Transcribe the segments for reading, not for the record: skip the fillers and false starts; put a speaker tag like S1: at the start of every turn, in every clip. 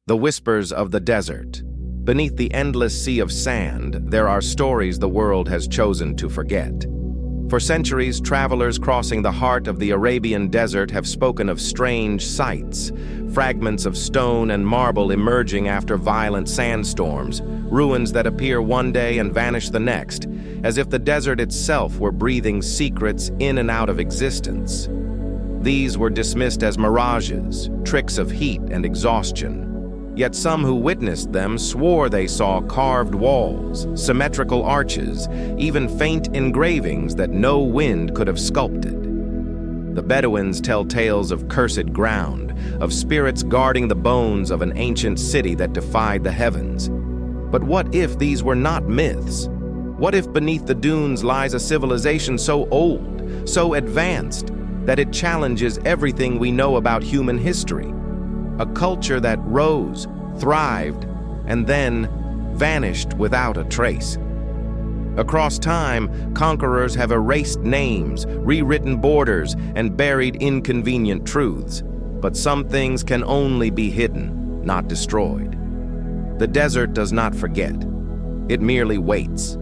S1: The whispers of the desert. Beneath the endless sea of sand, there are stories the world has chosen to forget. For centuries, travelers crossing the heart of the Arabian desert have spoken of strange sights, fragments of stone and marble emerging after violent sandstorms, ruins that appear one day and vanish the next, as if the desert itself were breathing secrets in and out of existence. These were dismissed as mirages, tricks of heat and exhaustion. Yet some who witnessed them swore they saw carved walls, symmetrical arches, even faint engravings that no wind could have sculpted. The Bedouins tell tales of cursed ground, of spirits guarding the bones of an ancient city that defied the heavens. But what if these were not myths? What if beneath the dunes lies a civilization so old, so advanced, that it challenges everything we know about human history? A culture that rose, thrived, and then vanished without a trace. Across time, conquerors have erased names, rewritten borders, and buried inconvenient truths. But some things can only be hidden, not destroyed. The desert does not forget. It merely waits.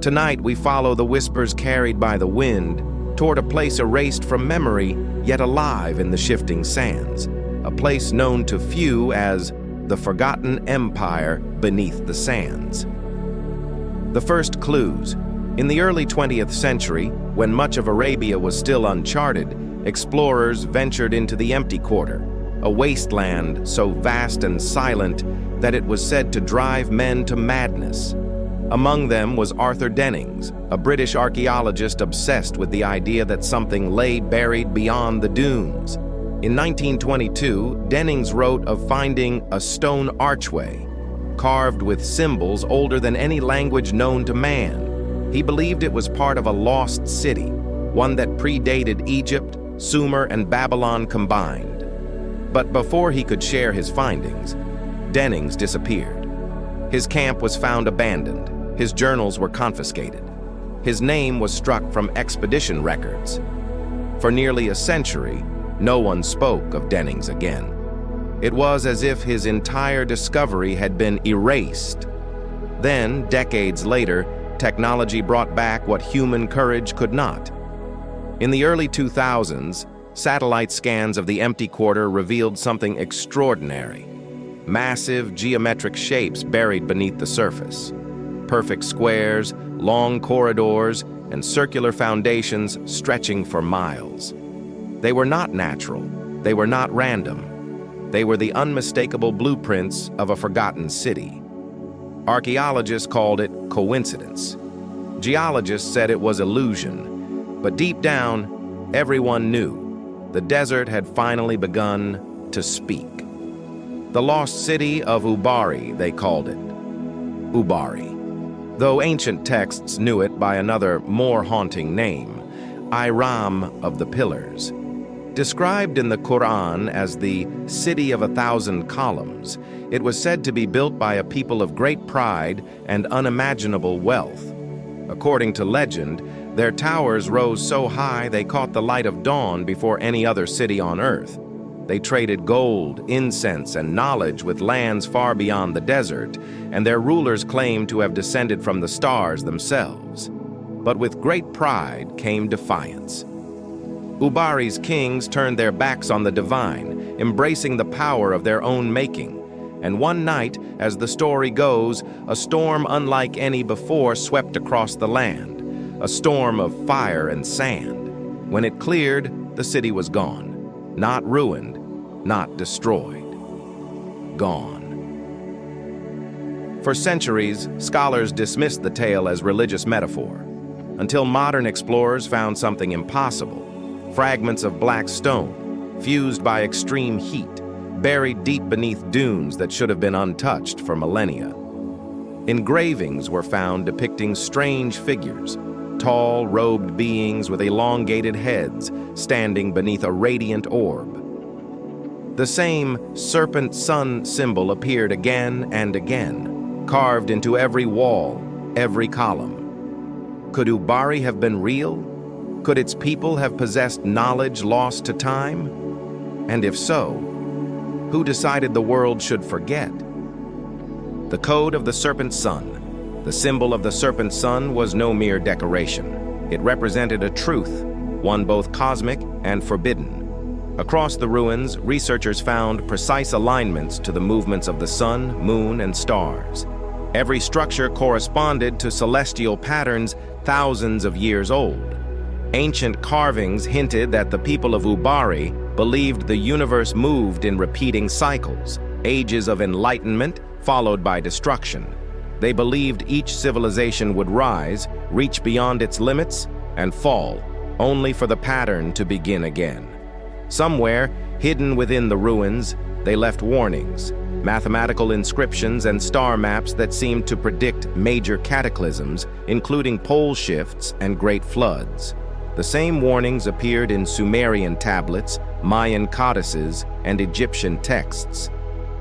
S1: Tonight, we follow the whispers carried by the wind toward a place erased from memory, yet alive in the shifting sands. A place known to few as the Forgotten Empire beneath the sands. The first clues. In the early 20th century, when much of Arabia was still uncharted, explorers ventured into the Empty Quarter, a wasteland so vast and silent that it was said to drive men to madness. Among them was Arthur Dennings, a British archaeologist obsessed with the idea that something lay buried beyond the dunes. In 1922, Dennings wrote of finding a stone archway, carved with symbols older than any language known to man. He believed it was part of a lost city, one that predated Egypt, Sumer, and Babylon combined. But before he could share his findings, Dennings disappeared. His camp was found abandoned. His journals were confiscated. His name was struck from expedition records. For nearly a century, no one spoke of Dennings again. It was as if his entire discovery had been erased. Then, decades later, technology brought back what human courage could not. In the early 2000s, satellite scans of the Empty Quarter revealed something extraordinary. Massive geometric shapes buried beneath the surface. Perfect squares, long corridors, and circular foundations stretching for miles. They were not natural. They were not random. They were the unmistakable blueprints of a forgotten city. Archaeologists called it coincidence. Geologists said it was illusion. But deep down, everyone knew the desert had finally begun to speak. The lost city of Ubari, they called it. Ubari. Though ancient texts knew it by another, more haunting name, Iram of the Pillars. Described in the Quran as the city of 1,000 columns, it was said to be built by a people of great pride and unimaginable wealth. According to legend, their towers rose so high they caught the light of dawn before any other city on earth. They traded gold, incense, and knowledge with lands far beyond the desert, and their rulers claimed to have descended from the stars themselves. But with great pride came defiance. Ubari's kings turned their backs on the divine, embracing the power of their own making. And one night, as the story goes, a storm unlike any before swept across the land, a storm of fire and sand. When it cleared, the city was gone, not ruined, not destroyed. Gone. For centuries, scholars dismissed the tale as religious metaphor, until modern explorers found something impossible. Fragments of black stone, fused by extreme heat, buried deep beneath dunes that should have been untouched for millennia. Engravings were found depicting strange figures, tall, robed beings with elongated heads standing beneath a radiant orb. The same Serpent Sun symbol appeared again and again, carved into every wall, every column. Could Ubari have been real? Could its people have possessed knowledge lost to time? And if so, Who decided the world should forget? The code of the Serpent Sun. The symbol of the Serpent Sun was no mere decoration. It represented a truth, one both cosmic and forbidden. Across the ruins, researchers found precise alignments to the movements of the sun, moon, and stars. Every structure corresponded to celestial patterns thousands of years old. Ancient carvings hinted that the people of Ubari believed the universe moved in repeating cycles, ages of enlightenment followed by destruction. They believed each civilization would rise, reach beyond its limits, and fall, only for the pattern to begin again. Somewhere, hidden within the ruins, they left warnings, mathematical inscriptions and star maps that seemed to predict major cataclysms, including pole shifts and great floods. The same warnings appeared in Sumerian tablets, Mayan codices, and Egyptian texts.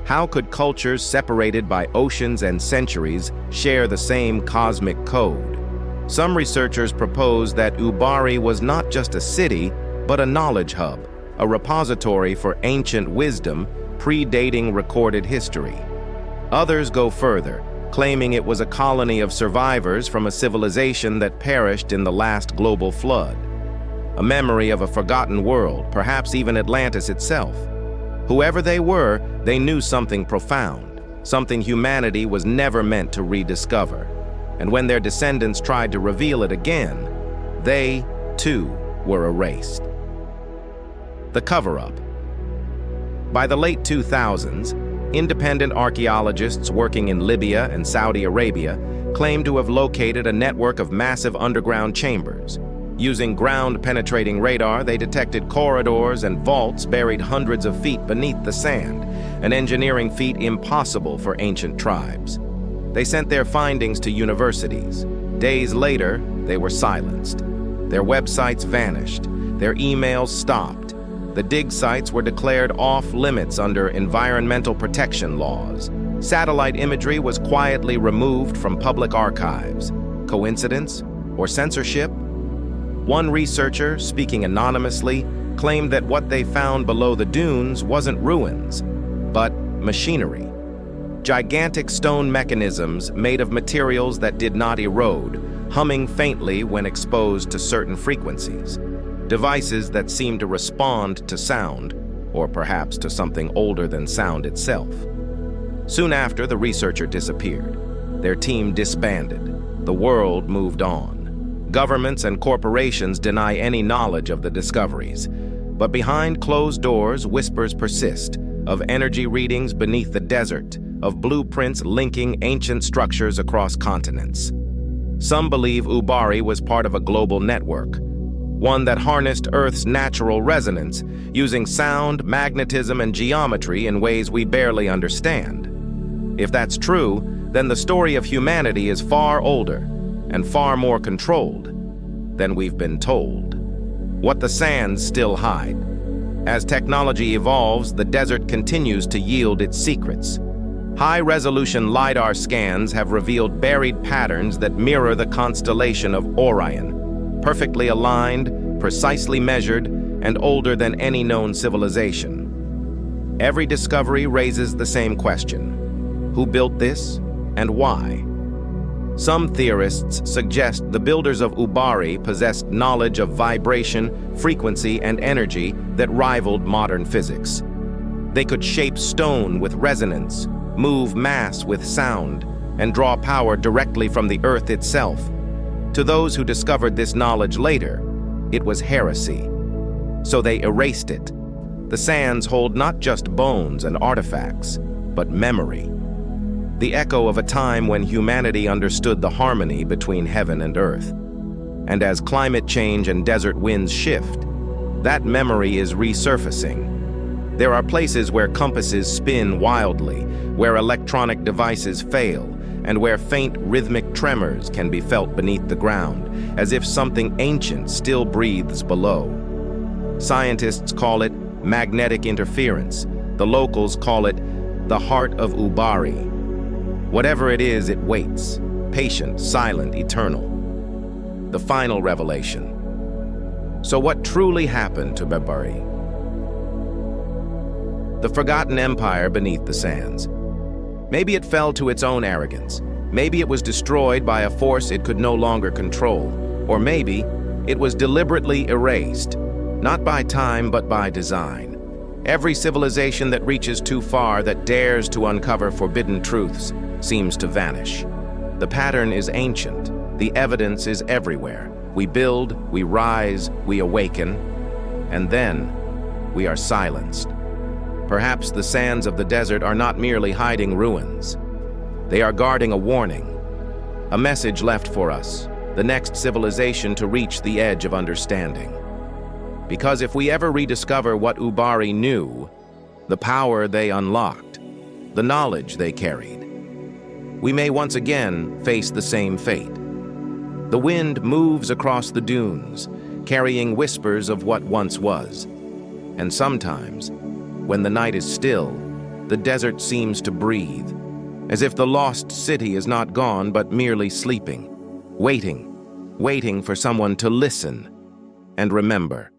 S1: How could cultures separated by oceans and centuries share the same cosmic code? Some researchers propose that Ubari was not just a city, but a knowledge hub, a repository for ancient wisdom predating recorded history. Others go further, claiming it was a colony of survivors from a civilization that perished in the last global flood. A memory of a forgotten world, perhaps even Atlantis itself. Whoever they were, they knew something profound, something humanity was never meant to rediscover. And when their descendants tried to reveal it again, they, too, were erased. The cover-up. By the late 2000s, independent archaeologists working in Libya and Saudi Arabia claimed to have located a network of massive underground chambers. Using ground-penetrating radar, they detected corridors and vaults buried hundreds of feet beneath the sand, an engineering feat impossible for ancient tribes. They sent their findings to universities. Days later, they were silenced. Their websites vanished. Their emails stopped. The dig sites were declared off-limits under environmental protection laws. Satellite imagery was quietly removed from public archives. Coincidence or censorship? One researcher, speaking anonymously, claimed that what they found below the dunes wasn't ruins, but machinery. Gigantic stone mechanisms made of materials that did not erode, humming faintly when exposed to certain frequencies. Devices that seemed to respond to sound, or perhaps to something older than sound itself. Soon after, the researcher disappeared. Their team disbanded. The world moved on. Governments and corporations deny any knowledge of the discoveries. But behind closed doors, whispers persist of energy readings beneath the desert, of blueprints linking ancient structures across continents. Some believe Ubari was part of a global network, one that harnessed Earth's natural resonance, using sound, magnetism, and geometry in ways we barely understand. If that's true, then the story of humanity is far older and far more controlled than we've been told. What the sands still hide. As technology evolves, the desert continues to yield its secrets. High-resolution LiDAR scans have revealed buried patterns that mirror the constellation of Orion, perfectly aligned, precisely measured, and older than any known civilization. Every discovery raises the same question: who built this and why? Some theorists suggest the builders of Ubari possessed knowledge of vibration, frequency, and energy that rivaled modern physics. They could shape stone with resonance, move mass with sound, and draw power directly from the earth itself. To those who discovered this knowledge later, it was heresy. So they erased it. The sands hold not just bones and artifacts, but memory. The echo of a time when humanity understood the harmony between heaven and earth. And as climate change and desert winds shift, that memory is resurfacing. There are places where compasses spin wildly, where electronic devices fail, and where faint rhythmic tremors can be felt beneath the ground, as if something ancient still breathes below. Scientists call it magnetic interference. The locals call it the heart of Ubari. Whatever it is, it waits, patient, silent, eternal. The final revelation. So what truly happened to Ubari? the forgotten empire beneath the sands. Maybe it fell to its own arrogance. Maybe it was destroyed by a force it could no longer control. Or maybe it was deliberately erased, not by time but by design. Every civilization that reaches too far, that dares to uncover forbidden truths, seems to vanish. The pattern is ancient. The evidence is everywhere. We build, we rise, we awaken, and then we are silenced. Perhaps the sands of the desert are not merely hiding ruins. They are guarding a warning, a message left for us, the next civilization to reach the edge of understanding. Because if we ever rediscover what Ubari knew, the power they unlocked, the knowledge they carried, we may once again face the same fate. The wind moves across the dunes, carrying whispers of what once was. And sometimes, when the night is still, the desert seems to breathe, as if the lost city is not gone but merely sleeping, waiting for someone to listen and remember.